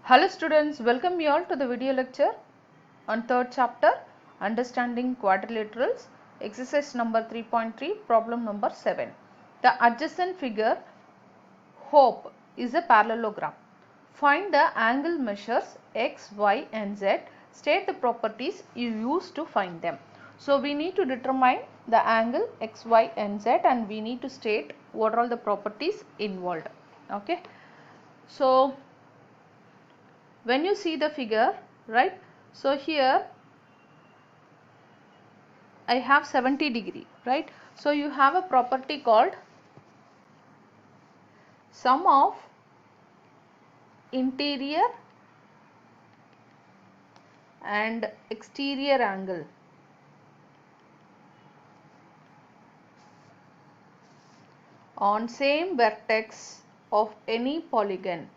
Hello students, welcome you all to the video lecture on third chapter, Understanding Quadrilaterals, exercise number 3.3, problem number 7. The adjacent figure hope is a parallelogram. Find the angle measures x, y and z. State the properties you use to find them. So we need to determine the angle x, y and z, and we need to state what are all the properties involved. Okay. So when you see the figure, right, so here I have 70 degree, right. So you have a property called sum of interior and exterior angle on same vertex of any polygon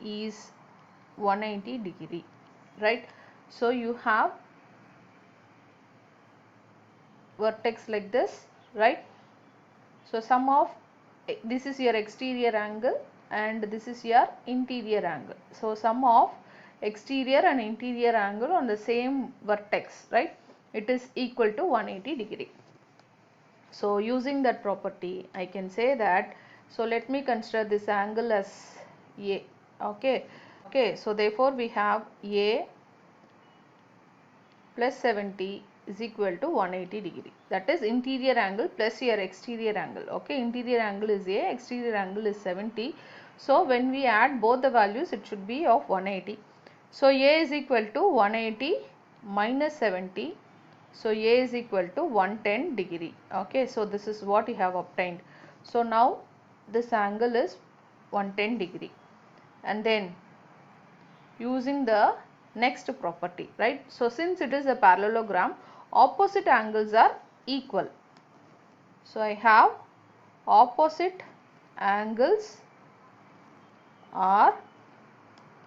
is 180 degree, right. So you have vertex like this, right. So sum of, this is your exterior angle and this is your interior angle. So sum of exterior and interior angle on the same vertex, right, it is equal to 180 degree. So using that property I can say that, so let me consider this angle as A. Okay, so therefore we have A plus 70 is equal to 180 degree. That is interior angle plus your exterior angle. Okay, interior angle is A, exterior angle is 70. So when we add both the values, it should be of 180. So A is equal to 180 minus 70. So A is equal to 110 degree. Okay, so this is what you have obtained. So now this angle is 110 degree. And then using the next property, right. So since it is a parallelogram, opposite angles are equal. So I have opposite angles are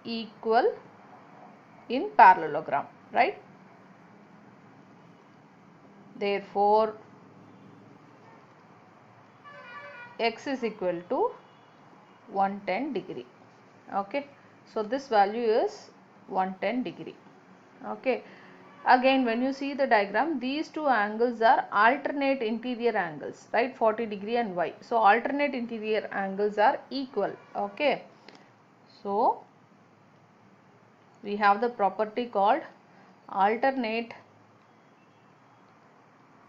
equal in parallelogram, right. Therefore x is equal to 110 degree. Okay, so this value is 110 degree. Okay, again when you see the diagram, these two angles are alternate interior angles, right, 40 degree and y. So alternate interior angles are equal. Okay, so we have the property called alternate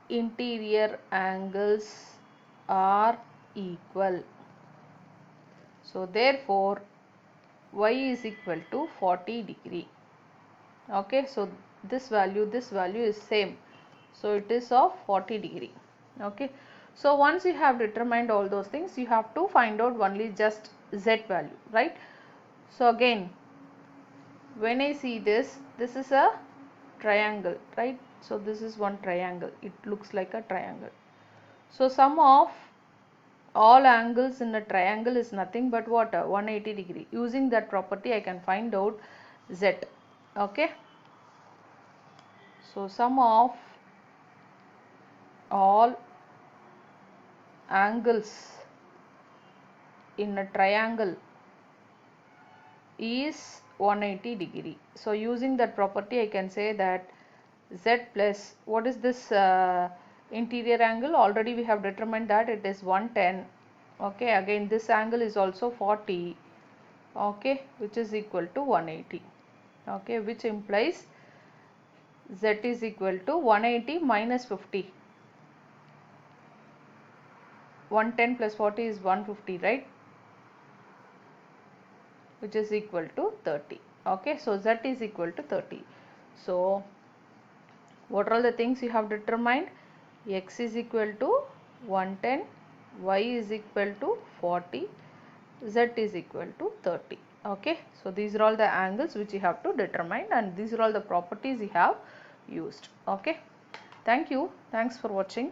interior angles are equal. So therefore y is equal to 40 degree. Okay, so this value is same, so it is of 40 degree. Okay, so once you have determined all those things, you have to find out only just z value, right. So again when I see this is a triangle, right. So this is one triangle, it looks like a triangle. So sum of all angles in a triangle is nothing but what, 180 degree. Using that property I can find out z. Okay, so sum of all angles in a triangle is 180 degree. So using that property I can say that z plus, what is this interior angle, already we have determined that it is 110. Okay, again this angle is also 40. Okay, which is equal to 180. Okay, which implies z is equal to 180 minus 50. 110 plus 40 is 150, right, which is equal to 30. Okay, so z is equal to 30. So what are all the things you have determined? X is equal to 110, y is equal to 40, z is equal to 30. Okay, so these are all the angles which you have to determine, and these are all the properties you have used. Okay, thank you, thanks for watching.